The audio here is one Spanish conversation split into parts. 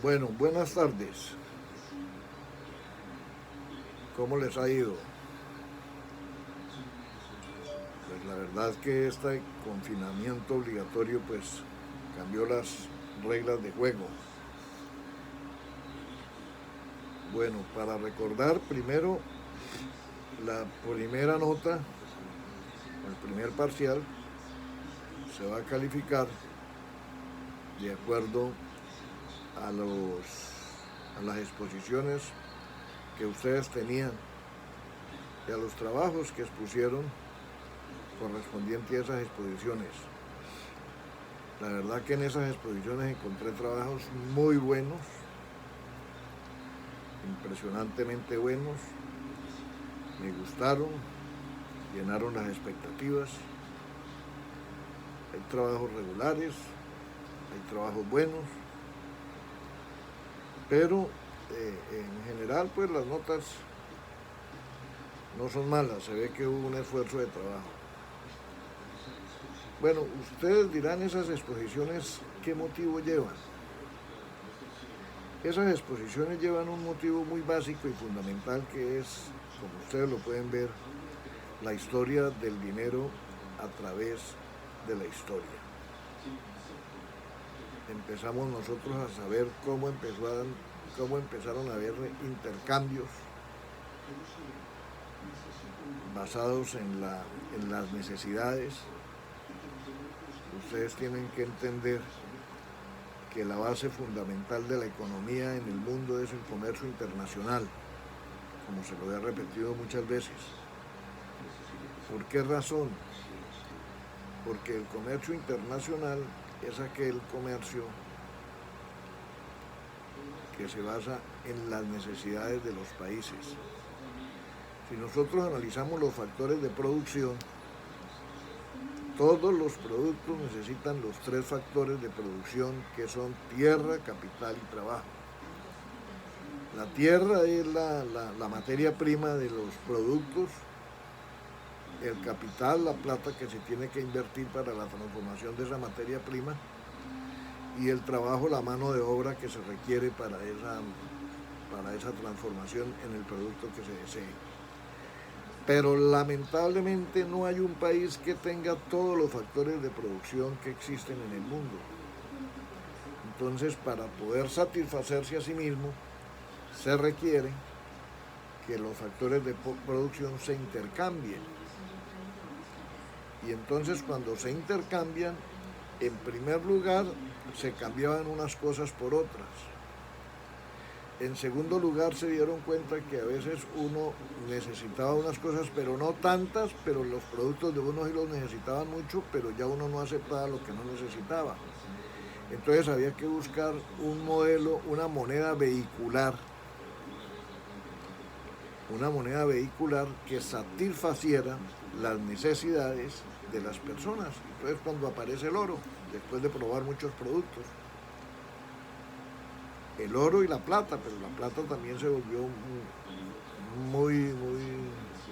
Bueno, buenas tardes. ¿Cómo les ha ido? Pues la verdad que este confinamiento obligatorio pues cambió las reglas de juego. Bueno, para recordar primero la primera nota, el primer parcial, se va a calificar de acuerdo a a las exposiciones que ustedes tenían y a los trabajos que expusieron correspondiente a esas exposiciones. La verdad que en esas exposiciones encontré trabajos muy buenos, impresionantemente buenos, me gustaron, llenaron las expectativas. Hay trabajos regulares, hay trabajos buenos, pero en general pues las notas no son malas, se ve que hubo un esfuerzo de trabajo. Bueno, ustedes dirán esas exposiciones qué motivo llevan. Esas exposiciones llevan un motivo muy básico y fundamental que es, como ustedes lo pueden ver, la historia del dinero a través de la historia. Empezamos nosotros a saber cómo empezaron a haber intercambios basados en las necesidades. Ustedes tienen que entender que la base fundamental de la economía en el mundo es el comercio internacional, como se lo he repetido muchas veces. ¿Por qué razón? Porque el comercio internacional es aquel comercio que se basa en las necesidades de los países. Si nosotros analizamos los factores de producción, todos los productos necesitan los tres factores de producción que son tierra, capital y trabajo. La tierra es la materia prima de los productos, el capital, la plata que se tiene que invertir para la transformación de esa materia prima, y el trabajo, la mano de obra que se requiere para esa transformación en el producto que se desee. Pero lamentablemente no hay un país que tenga todos los factores de producción que existen en el mundo. Entonces, para poder satisfacerse a sí mismo, se requiere que los factores de producción se intercambien. Y entonces cuando se intercambian, en primer lugar, se cambiaban unas cosas por otras. En segundo lugar, se dieron cuenta que a veces uno necesitaba unas cosas, pero no tantas, pero los productos de uno sí los necesitaban mucho, pero ya uno no aceptaba lo que no necesitaba. Entonces había que buscar un modelo, una moneda vehicular que satisfaciera las necesidades de las personas. Entonces cuando aparece el oro, después de probar muchos productos, el oro y la plata, pero la plata también se volvió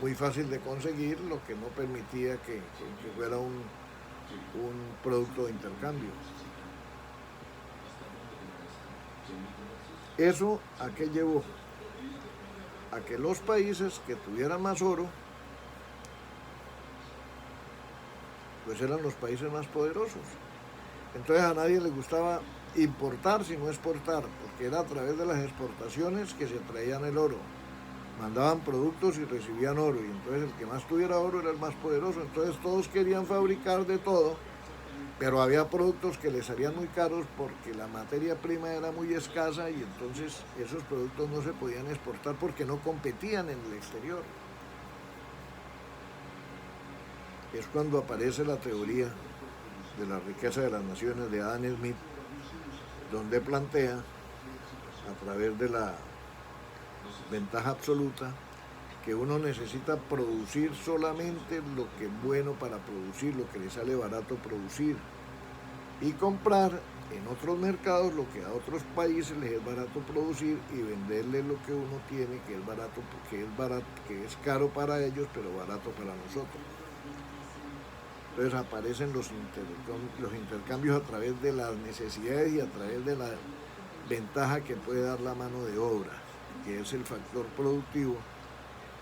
muy fácil de conseguir, lo que no permitía que fuera un producto de intercambio. ¿Eso a qué llevó? A que los países que tuvieran más oro, pues eran los países más poderosos. Entonces a nadie le gustaba importar sino exportar, porque era a través de las exportaciones que se traían el oro. Mandaban productos y recibían oro, y entonces el que más tuviera oro era el más poderoso. Entonces todos querían fabricar de todo, pero había productos que les salían muy caros porque la materia prima era muy escasa, y entonces esos productos no se podían exportar porque no competían en el exterior. Es cuando aparece la teoría de la riqueza de las naciones de Adam Smith, donde plantea, a través de la ventaja absoluta, que uno necesita producir solamente lo que es bueno para producir, lo que le sale barato producir, y comprar en otros mercados lo que a otros países les es barato producir, y venderles lo que uno tiene que es barato, que es caro para ellos pero barato para nosotros. Entonces aparecen los intercambios a través de las necesidades y a través de ventaja que puede dar la mano de obra, que es el factor productivo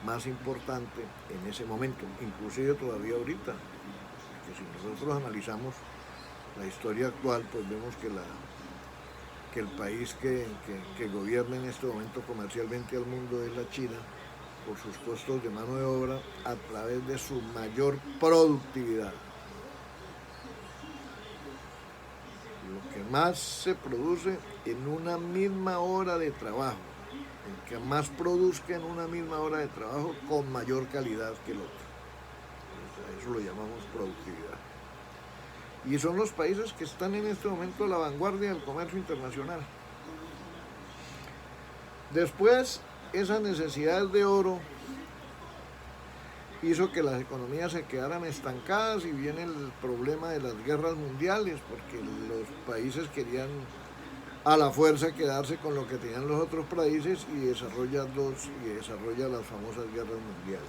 más importante en ese momento, inclusive todavía ahorita, porque si nosotros analizamos la historia actual, pues vemos que el país que gobierna en este momento comercialmente al mundo es la China, por sus costos de mano de obra a través de su mayor productividad. Lo que más se produce en una misma hora de trabajo, el que más produzca en una misma hora de trabajo con mayor calidad que el otro. Eso lo llamamos productividad. Y son los países que están en este momento a la vanguardia del comercio internacional. Después, esa necesidad de oro hizo que las economías se quedaran estancadas y viene el problema de las guerras mundiales, porque los países querían a la fuerza quedarse con lo que tenían los otros países y desarrolla las famosas guerras mundiales.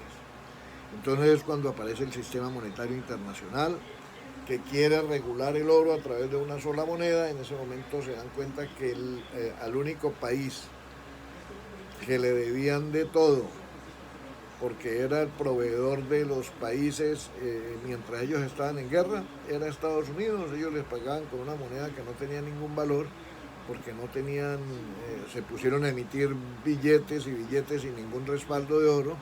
Entonces es cuando aparece el sistema monetario internacional, que quiere regular el oro a través de una sola moneda. En ese momento se dan cuenta que al único país que le debían de todo, porque era el proveedor de los países mientras ellos estaban en guerra, era Estados Unidos. Ellos les pagaban con una moneda que no tenía ningún valor, porque no tenían, se pusieron a emitir billetes sin ningún respaldo de oro,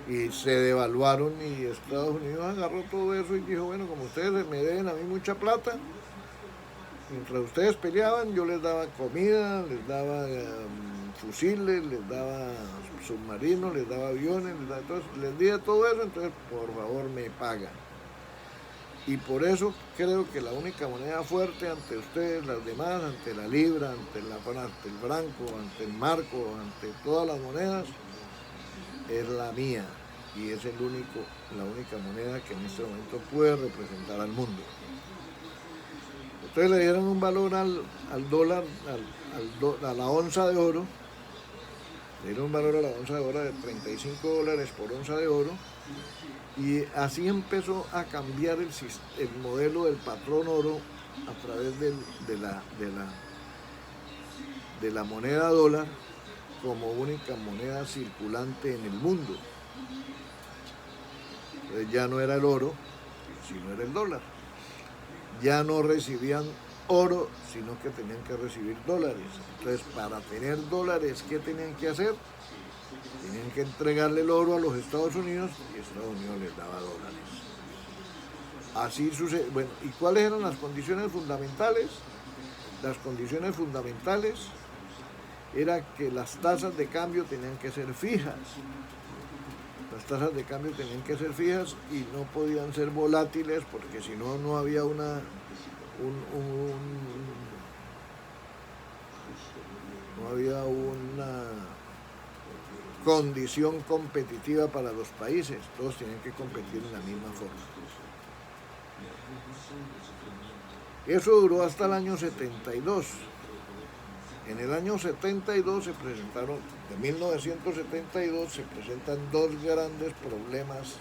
y se devaluaron, y Estados Unidos agarró todo eso y dijo, bueno, como ustedes me deben a mí mucha plata, mientras ustedes peleaban yo les daba comida, les daba fusiles, les daba submarinos, les daba aviones, les di todo eso, entonces por favor me pagan. Y por eso creo que la única moneda fuerte ante ustedes, las demás, ante la libra, ante el franco, ante el marco, ante todas las monedas, es la mía, y es la única moneda que en este momento puede representar al mundo. Entonces le dieron un valor al dólar, a la onza de oro, le dieron un valor a la onza de oro de $35 por onza de oro, y así empezó a cambiar el modelo del patrón oro a través de la moneda dólar como única moneda circulante en el mundo. Entonces ya no era el oro, sino era el dólar. Ya no recibían oro, sino que tenían que recibir dólares. Entonces, para tener dólares, ¿qué tenían que hacer? Tenían que entregarle el oro a los Estados Unidos, y Estados Unidos les daba dólares. Así sucede. Bueno, ¿y cuáles eran las condiciones fundamentales? Las condiciones fundamentales era que las tasas de cambio tenían que ser fijas. Las tasas de cambio tenían que ser fijas y no podían ser volátiles, porque si no, no había una condición competitiva para los países. Todos tenían que competir en la misma forma. Eso duró hasta el año 72. En el año 72 se presentaron, de 1972 se presentan dos grandes problemas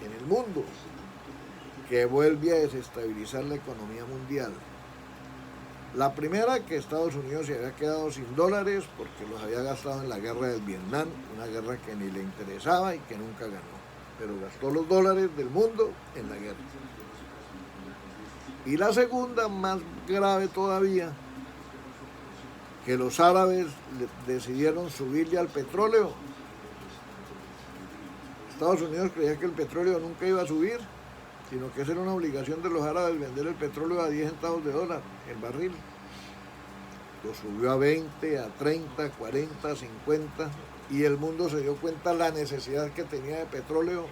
en el mundo, que vuelve a desestabilizar la economía mundial. La primera, que Estados Unidos se había quedado sin dólares porque los había gastado en la guerra del Vietnam, una guerra que ni le interesaba y que nunca ganó, pero gastó los dólares del mundo en la guerra. Y la segunda, más grave todavía, que los árabes decidieron subirle al petróleo. Estados Unidos creía que el petróleo nunca iba a subir, sino que esa era una obligación de los árabes, vender el petróleo a 10 centavos de dólar el barril. Lo subió a 20, a 30, 40, 50, y el mundo se dio cuenta de la necesidad que tenía de petróleo,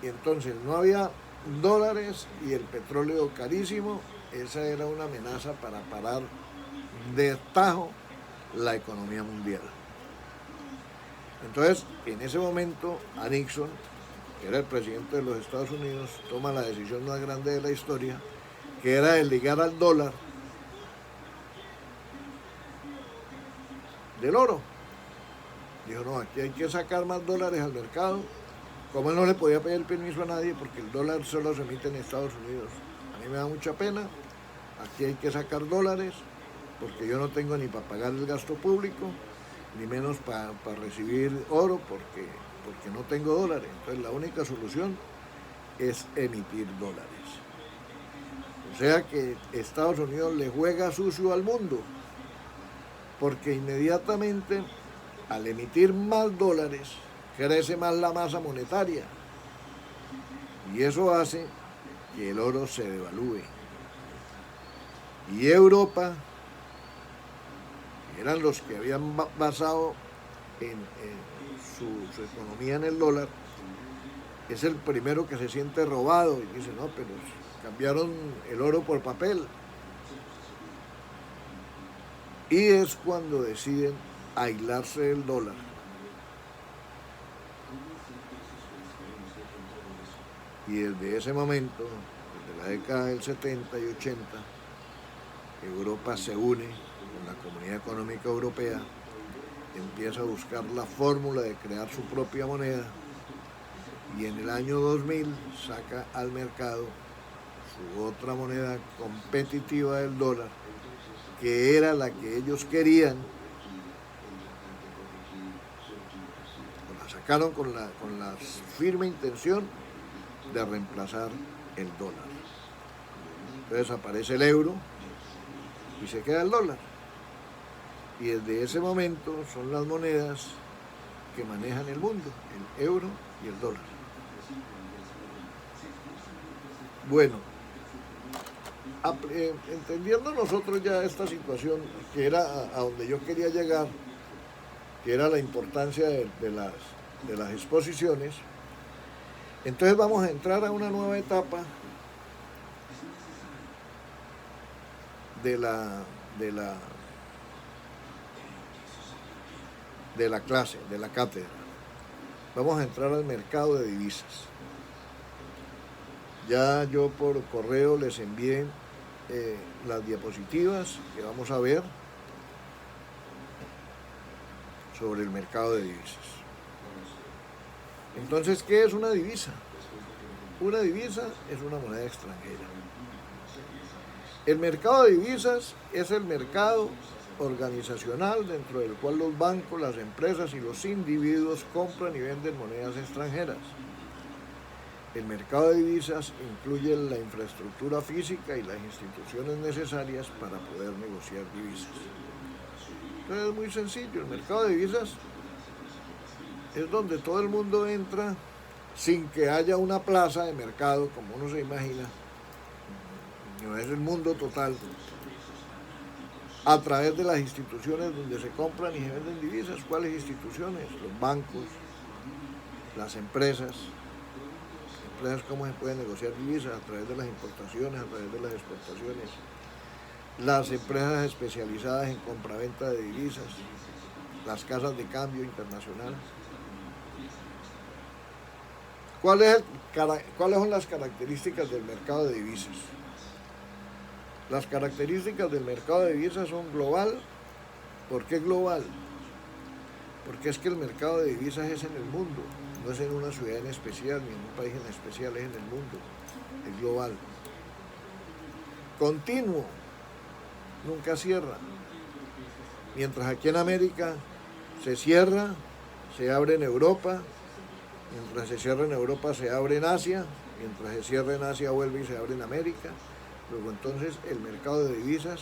y entonces no había dólares y el petróleo carísimo. Esa era una amenaza para parar de tajo la economía mundial. Entonces, en ese momento, a Nixon, que era el presidente de los Estados Unidos, toma la decisión más grande de la historia, que era de ligar al dólar del oro. Dijo, no, aquí hay que sacar más dólares al mercado. Como él no le podía pedir permiso a nadie, porque el dólar solo se emite en Estados Unidos. A mí me da mucha pena, aquí hay que sacar dólares, porque yo no tengo ni para pagar el gasto público, ni menos para recibir oro, porque no tengo dólares. Entonces la única solución es emitir dólares. O sea que Estados Unidos le juega sucio al mundo, porque inmediatamente al emitir más dólares crece más la masa monetaria y eso hace que el oro se devalúe. Y Europa, que eran los que habían basado en su economía en el dólar, es el primero que se siente robado y dice, no, pero cambiaron el oro por papel. Y es cuando deciden aislarse del dólar. Y desde ese momento, desde la década del 70 y 80, Europa se une con la Comunidad Económica Europea, empieza a buscar la fórmula de crear su propia moneda y en el año 2000 saca al mercado su otra moneda competitiva del dólar, que era la que ellos querían. La sacaron con la firme intención de reemplazar el dólar. Entonces aparece el euro y se queda el dólar. Y desde ese momento son las monedas que manejan el mundo, el euro y el dólar. Bueno, entendiendo nosotros ya esta situación, que era a donde yo quería llegar, que era la importancia de las exposiciones, entonces vamos a entrar a una nueva etapa de la clase, de la cátedra. Vamos a entrar al mercado de divisas. Ya yo por correo les envié las diapositivas que vamos a ver sobre el mercado de divisas. Entonces, ¿qué es una divisa? Una divisa es una moneda extranjera. El mercado de divisas es el mercado organizacional dentro del cual los bancos, las empresas y los individuos compran y venden monedas extranjeras. El mercado de divisas incluye la infraestructura física y las instituciones necesarias para poder negociar divisas. Entonces es muy sencillo, el mercado de divisas es donde todo el mundo entra sin que haya una plaza de mercado, como uno se imagina, no es el mundo total, a través de las instituciones donde se compran y se venden divisas. ¿Cuáles instituciones? Los bancos, las empresas. ¿Cómo se puede negociar divisas? A través de las importaciones, a través de las exportaciones. Las empresas especializadas en compraventa de divisas, las casas de cambio internacional. ¿Cuáles son las características del mercado de divisas? Las características del mercado de divisas son global. ¿Por qué global? Porque es que el mercado de divisas es en el mundo, no es en una ciudad en especial, ni en un país en especial, es en el mundo, es global. Continuo, nunca cierra. Mientras aquí en América se cierra, se abre en Europa, mientras se cierra en Europa se abre en Asia, mientras se cierra en Asia vuelve y se abre en América. Luego entonces el mercado de divisas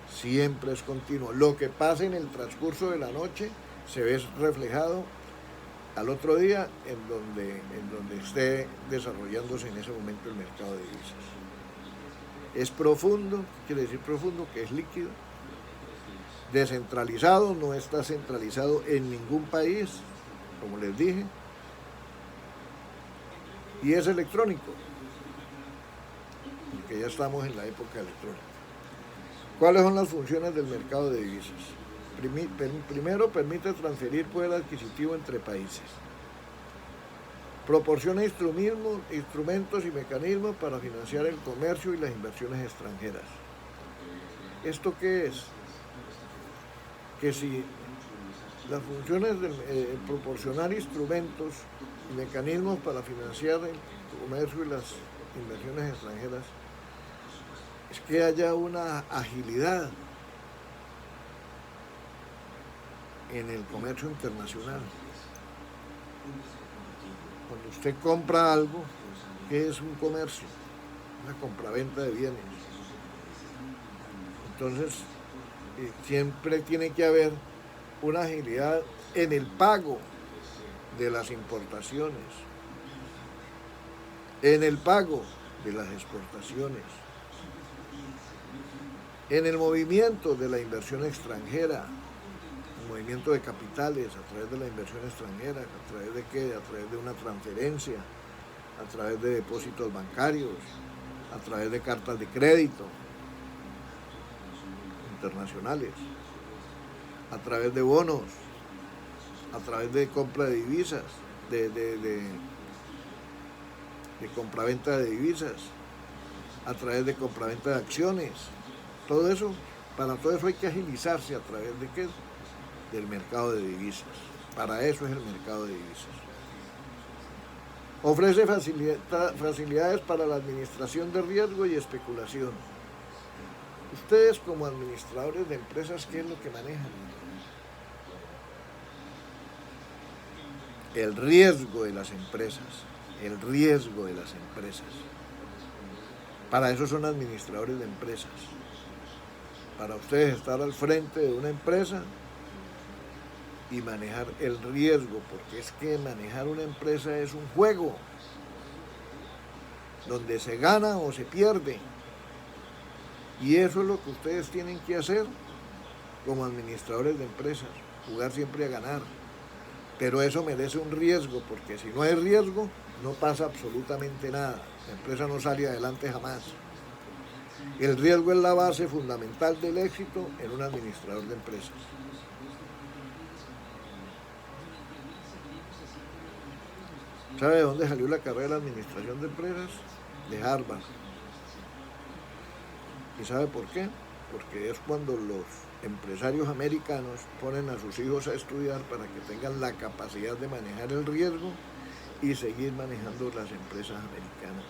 siempre es continuo. Lo que pasa en el transcurso de la noche se ve reflejado al otro día en donde esté desarrollándose en ese momento el mercado de divisas. Es profundo, ¿qué quiere decir profundo? Que es líquido, descentralizado, no está centralizado en ningún país, como les dije, y es electrónico, porque ya estamos en la época electrónica. ¿Cuáles son las funciones del mercado de divisas? Primero, permite transferir poder adquisitivo entre países. Proporciona instrumentos y mecanismos para financiar el comercio y las inversiones extranjeras. ¿Esto qué es? Que si las funciones de proporcionar instrumentos y mecanismos para financiar el comercio y las inversiones extranjeras, es que haya una agilidad en el comercio internacional. Cuando usted compra algo, ¿qué es un comercio? Una compraventa de bienes. Entonces, siempre tiene que haber una agilidad en el pago de las importaciones, en el pago de las exportaciones, en el movimiento de la inversión extranjera, el movimiento de capitales a través de la inversión extranjera, ¿a través de qué? A través de una transferencia, a través de depósitos bancarios, a través de cartas de crédito internacionales, a través de bonos, a través de compra de divisas, de compraventa de divisas, a través de compraventa de acciones. Todo eso, para todo eso hay que agilizarse a través de ¿qué? Del mercado de divisas. Para eso es el mercado de divisas. Ofrece facilidades para la administración de riesgo y especulación. Ustedes como administradores de empresas, ¿qué es lo que manejan? El riesgo de las empresas. El riesgo de las empresas. Para eso son administradores de empresas. Para ustedes estar al frente de una empresa y manejar el riesgo, porque es que manejar una empresa es un juego donde se gana o se pierde. Y eso es lo que ustedes tienen que hacer como administradores de empresas, jugar siempre a ganar. Pero eso merece un riesgo, porque si no hay riesgo, no pasa absolutamente nada. La empresa no sale adelante jamás. El riesgo es la base fundamental del éxito en un administrador de empresas. ¿Sabe de dónde salió la carrera de administración de empresas? De Harvard. ¿Y sabe por qué? Porque es cuando los empresarios americanos ponen a sus hijos a estudiar para que tengan la capacidad de manejar el riesgo y seguir manejando las empresas americanas.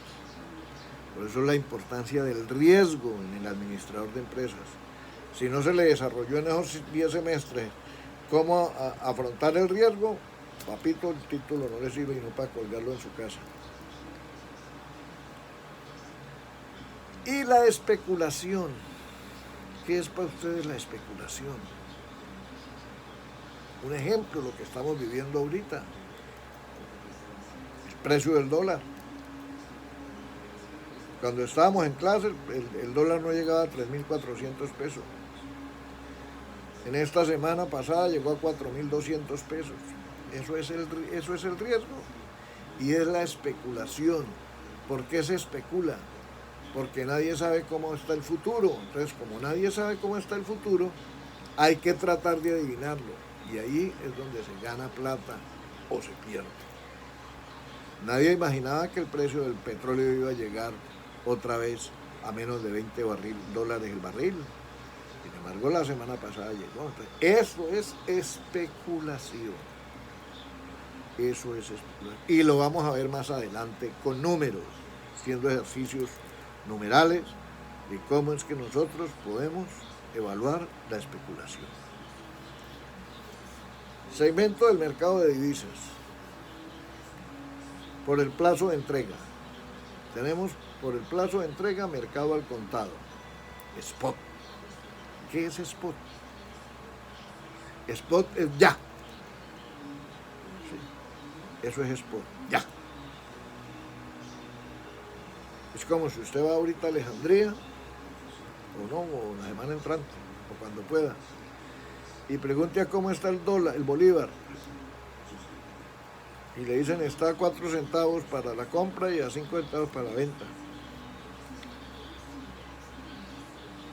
Por eso la importancia del riesgo en el administrador de empresas. Si no se le desarrolló en esos 10 semestres cómo afrontar el riesgo, papito, el título no le sirve y no para colgarlo en su casa. Y la especulación. ¿Qué es para ustedes la especulación? Un ejemplo, lo que estamos viviendo ahorita. El precio del dólar. Cuando estábamos en clase, el dólar no llegaba a 3.400 pesos. En esta semana pasada llegó a 4.200 pesos. Eso es el riesgo. Y es la especulación. ¿Por qué se especula? Porque nadie sabe cómo está el futuro. Entonces, como nadie sabe cómo está el futuro, hay que tratar de adivinarlo. Y ahí es donde se gana plata o se pierde. Nadie imaginaba que el precio del petróleo iba a llegar otra vez a menos de $20 el barril. Sin embargo, la semana pasada llegó. Entonces, eso es especulación. Eso es especulación. Y lo vamos a ver más adelante con números, haciendo ejercicios numerales de cómo es que nosotros podemos evaluar la especulación. Segmento del mercado de divisas. Por el plazo de entrega. Tenemos por el plazo de entrega mercado al contado. Spot. ¿Qué es spot? Spot es ya. Sí, eso es spot, ya. Es como si usted va ahorita a Alejandría, o no, o la semana entrante, o cuando pueda, y pregunte a cómo está el dólar, el bolívar. Y le dicen está a 4 centavos para la compra y a 5 centavos para la venta.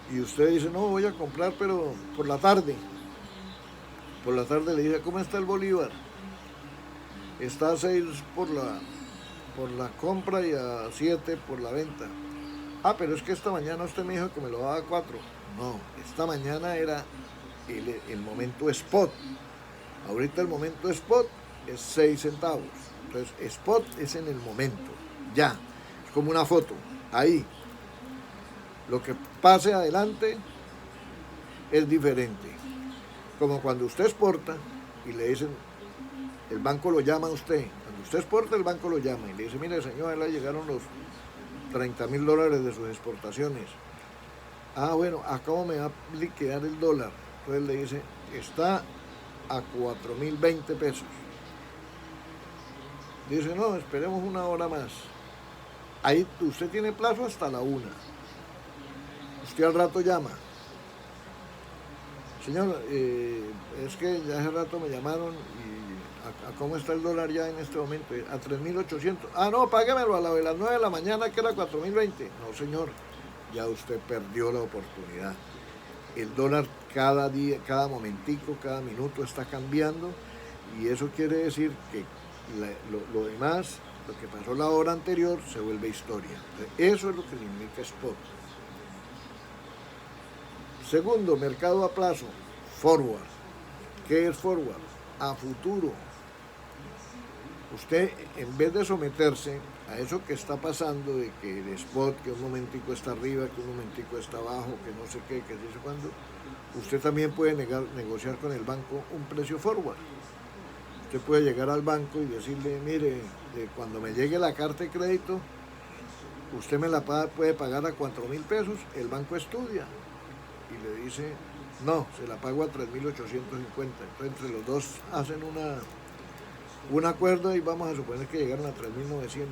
Y usted dice, no, voy a comprar, pero por la tarde. Por la tarde le dice, ¿cómo está el bolívar? Está a 6 por la compra y a 7 por la venta. Ah, pero es que esta mañana usted me dijo que me lo daba a 4. No, esta mañana era el momento spot. Ahorita el momento spot es 6 centavos. Entonces, spot es en el momento, ya. Es como una foto, ahí. Lo que pase adelante es diferente. como cuando usted exporta y le dicen, el banco lo llama a usted, cuando usted exporta el banco lo llama y le dice, mire señor, le llegaron los $30.000 de sus exportaciones. Ah, bueno, ¿a cómo me va a liquidar el dólar? Entonces le dice, está a 4.020 pesos. Dice, no, esperemos una hora más. Ahí usted tiene plazo hasta la 1. Usted al rato llama. Señor, es que ya hace rato me llamaron y ¿a cómo está el dólar ya en este momento? A 3.800. Ah, no, páguemelo a la de las 9 de la mañana que era 4.020. No, señor, ya usted perdió la oportunidad. El dólar cada día, cada momentico, cada minuto está cambiando y eso quiere decir que lo demás, lo que pasó la hora anterior, se vuelve historia. Eso es lo que significa spot. Segundo, mercado a plazo, forward. ¿Qué es forward? A futuro. Usted, en vez de someterse a eso que está pasando, de que el spot, que un momentico está arriba, que un momentico está abajo, que no sé qué, que no sé cuándo, usted también puede negociar con el banco un precio forward. Usted puede llegar al banco y decirle, mire, cuando me llegue la carta de crédito, usted me la puede pagar a 4.000 pesos, el banco estudia y le dice, no, se la pago a 3.850. Entonces entre los dos hacen un acuerdo y vamos a suponer que llegaron a 3.900.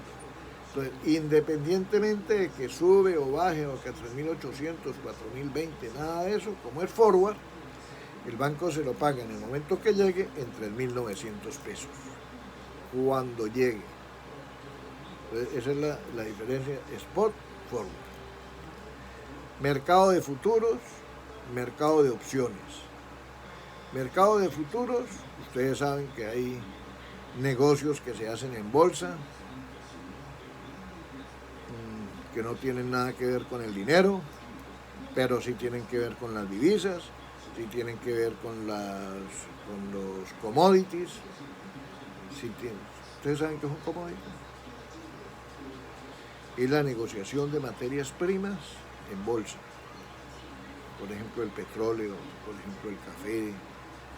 Entonces, independientemente de que sube o baje o que a 3.800, 4.020, nada de eso, como es forward, el banco se lo paga en el momento que llegue en 3.900 pesos, cuando llegue. Entonces, esa es la diferencia, spot, forward. Mercado de futuros, mercado de opciones. Mercado de futuros, ustedes saben que hay negocios que se hacen en bolsa, que no tienen nada que ver con el dinero, pero sí tienen que ver con las divisas, sí tienen que ver con los commodities. ¿Ustedes saben qué es un commodity? Es la negociación de materias primas en bolsa. Por ejemplo, el petróleo, por ejemplo, el café,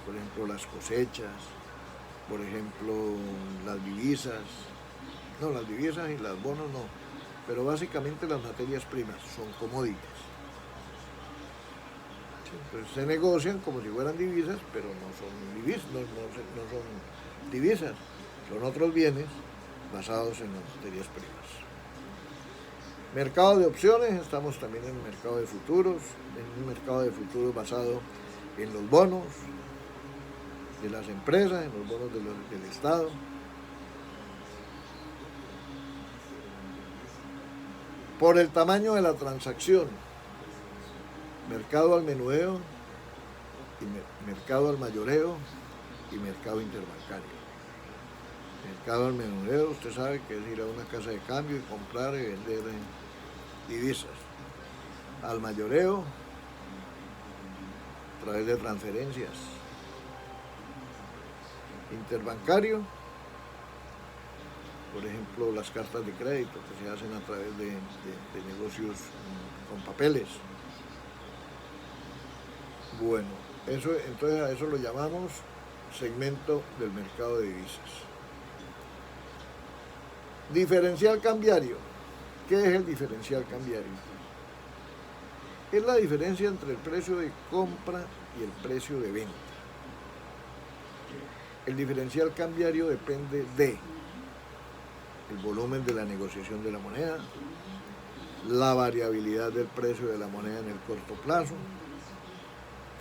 por ejemplo, las cosechas, por ejemplo, las divisas. No, las divisas y los bonos no, pero básicamente las materias primas son commodities. Entonces se negocian como si fueran divisas, pero no son divisas, no son divisas, son otros bienes basados en las materias primas. Mercado de opciones, estamos también en el mercado de futuros, en un mercado de futuros basado en los bonos de las empresas, en los bonos del Estado. Por el tamaño de la transacción, mercado al menudeo, mercado al mayoreo y mercado interbancario. Mercado al menudeo, usted sabe que es ir a una casa de cambio y comprar y vender divisas. Al mayoreo, a través de transferencias. Interbancario, por ejemplo, las cartas de crédito que se hacen a través de negocios con papeles. Bueno, entonces a eso lo llamamos segmento del mercado de divisas. Diferencial cambiario. ¿Qué es el diferencial cambiario? Es la diferencia entre el precio de compra y el precio de venta. El diferencial cambiario depende de el volumen de la negociación de la moneda, la variabilidad del precio de la moneda en el corto plazo,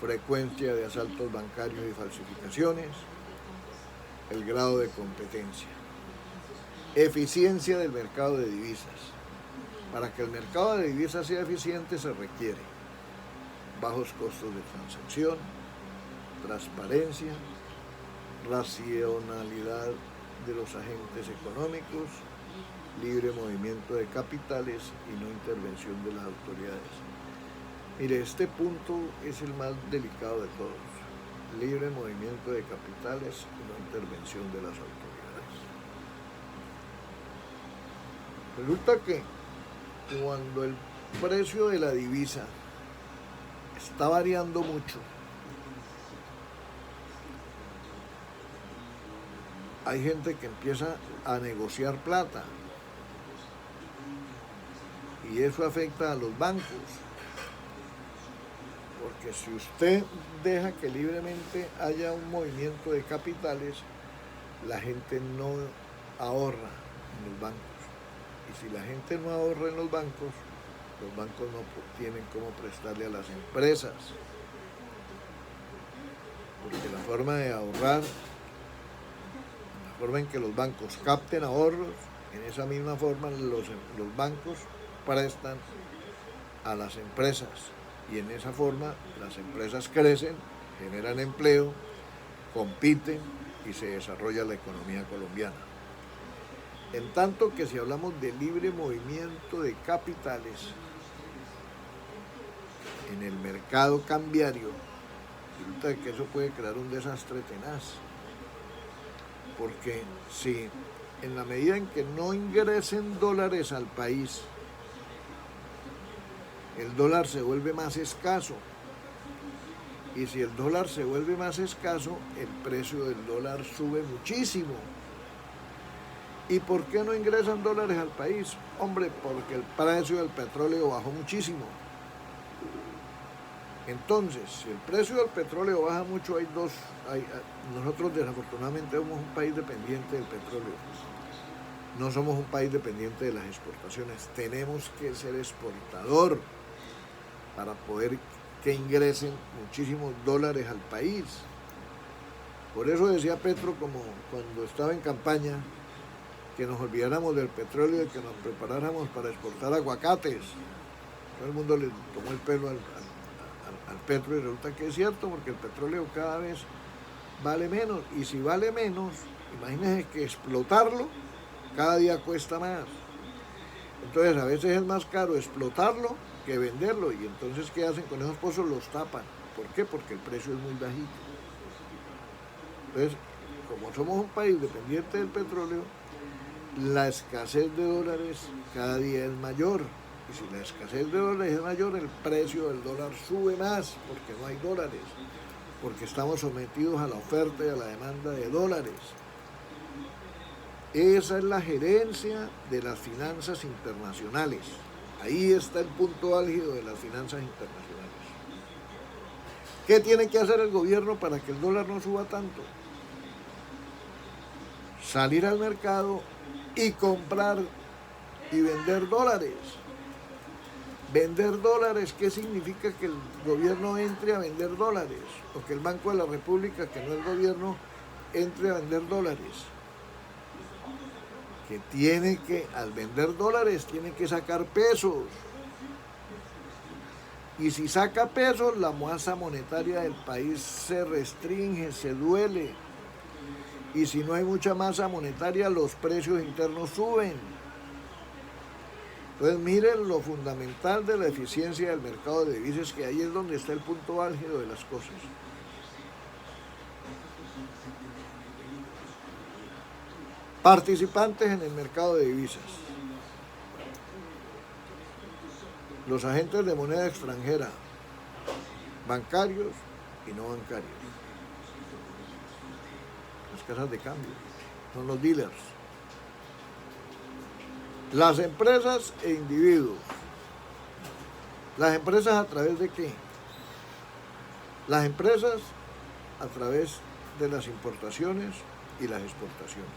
frecuencia de asaltos bancarios y falsificaciones, el grado de competencia. Eficiencia del mercado de divisas. Para que el mercado de divisas sea eficiente se requiere bajos costos de transacción, transparencia, racionalidad de los agentes económicos, libre movimiento de capitales y no intervención de las autoridades. Mire, este punto es el más delicado de todos. Libre movimiento de capitales y no intervención de las autoridades. Resulta que cuando el precio de la divisa está variando mucho, hay gente que empieza a negociar plata y eso afecta a los bancos, porque si usted deja que libremente haya un movimiento de capitales, la gente no ahorra en los bancos. Y si la gente no ahorra en los bancos no tienen cómo prestarle a las empresas. Porque la forma de ahorrar, la forma en que los bancos capten ahorros, en esa misma forma los bancos prestan a las empresas. Y en esa forma las empresas crecen, generan empleo, compiten y se desarrolla la economía colombiana. En tanto que si hablamos de libre movimiento de capitales en el mercado cambiario, resulta que eso puede crear un desastre tenaz. Porque si en la medida en que no ingresen dólares al país, el dólar se vuelve más escaso. Y si el dólar se vuelve más escaso, el precio del dólar sube muchísimo. ¿Y por qué no ingresan dólares al país? Hombre, porque el precio del petróleo bajó muchísimo. Entonces, si el precio del petróleo baja mucho, nosotros desafortunadamente somos un país dependiente del petróleo. No somos un país dependiente de las exportaciones. Tenemos que ser exportador para poder que ingresen muchísimos dólares al país. Por eso decía Petro, como cuando estaba en campaña, que nos olvidáramos del petróleo y que nos preparáramos para exportar aguacates. Todo el mundo le tomó el pelo al Petro y resulta que es cierto, porque el petróleo cada vez vale menos. Y si vale menos, imagínense que explotarlo cada día cuesta más. Entonces a veces es más caro explotarlo que venderlo. Y entonces, ¿qué hacen con esos pozos? Los tapan. ¿Por qué? Porque el precio es muy bajito. Entonces, como somos un país dependiente del petróleo, la escasez de dólares cada día es mayor. Y si la escasez de dólares es mayor, el precio del dólar sube más, porque no hay dólares, porque estamos sometidos a la oferta y a la demanda de dólares. Esa es la gerencia de las finanzas internacionales. Ahí está el punto álgido de las finanzas internacionales. ¿Qué tiene que hacer el gobierno para que el dólar no suba tanto? Salir al mercado y comprar y vender dólares. Vender dólares, ¿qué significa que el gobierno entre a vender dólares? O que el Banco de la República, que no es el gobierno, entre a vender dólares. Que tiene que, al vender dólares, tiene que sacar pesos. Y si saca pesos, la masa monetaria del país se restringe, se duele. Y si no hay mucha masa monetaria, los precios internos suben. Entonces miren lo fundamental de la eficiencia del mercado de divisas, que ahí es donde está el punto álgido de las cosas. Participantes en el mercado de divisas. Los agentes de moneda extranjera, bancarios y no bancarios. Las casas de cambio, son los dealers. Las empresas e individuos. ¿Las empresas a través de qué? Las empresas a través de las importaciones y las exportaciones.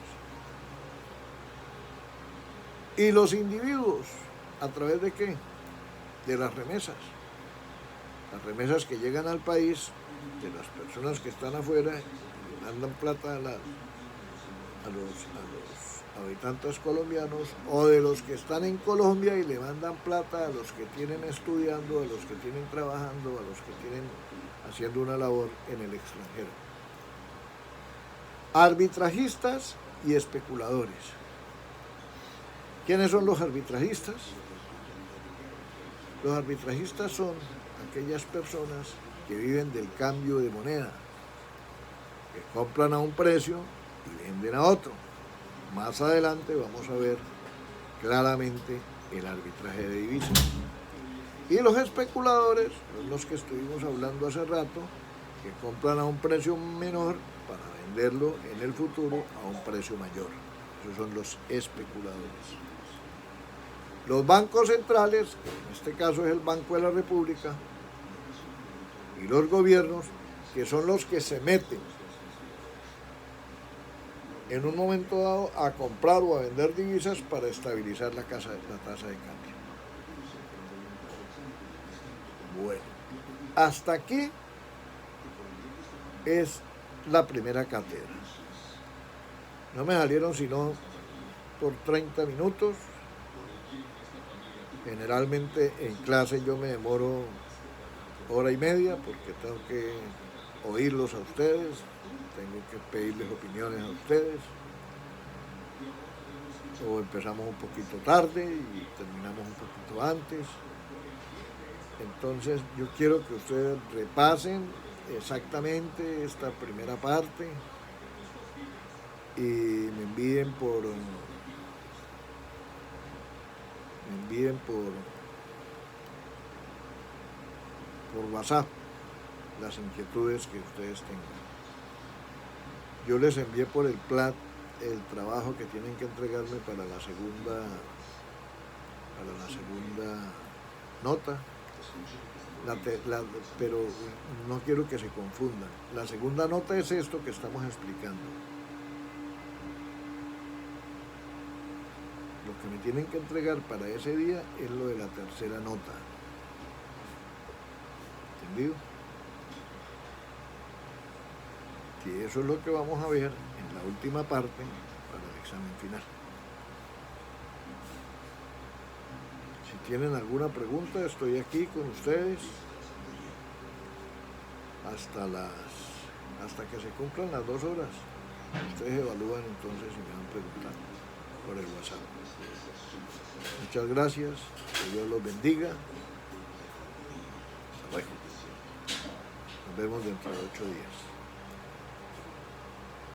¿Y los individuos a través de qué? De las remesas. Las remesas que llegan al país de las personas que están afuera y mandan plata a los habitantes colombianos, o de los que están en Colombia y le mandan plata a los que tienen estudiando, a los que tienen trabajando, a los que tienen haciendo una labor en el extranjero. Arbitrajistas y especuladores. ¿Quiénes son los arbitrajistas? Los arbitrajistas son aquellas personas que viven del cambio de moneda, que compran a un precio y venden a otro. Más adelante vamos a ver claramente el arbitraje de divisas. Y los especuladores son los que estuvimos hablando hace rato, que compran a un precio menor para venderlo en el futuro a un precio mayor. Esos son los especuladores. Los bancos centrales, que en este caso es el Banco de la República, y los gobiernos, que son los que se meten en un momento dado a comprar o a vender divisas para estabilizar la tasa de cambio. Bueno, hasta aquí es la primera cátedra. No me salieron sino por 30 minutos. Generalmente en clase yo me demoro hora y media porque tengo que oírlos a ustedes, tengo que pedirles opiniones a ustedes. O empezamos un poquito tarde y terminamos un poquito antes. Entonces yo quiero que ustedes repasen exactamente esta primera parte y me envíen por WhatsApp las inquietudes que ustedes tengan. Yo les envié por el PLAT el trabajo que tienen que entregarme para la segunda nota, pero no quiero que se confundan. La segunda nota es esto que estamos explicando. Lo que me tienen que entregar para ese día es lo de la tercera nota. ¿Entendido? Y eso es lo que vamos a ver en la última parte para el examen final. Si tienen alguna pregunta, estoy aquí con ustedes hasta que se cumplan las 2 horas. Ustedes evalúan entonces y me van preguntando por el WhatsApp. Muchas gracias, que Dios los bendiga. Hasta luego. Nos vemos dentro de 8 días.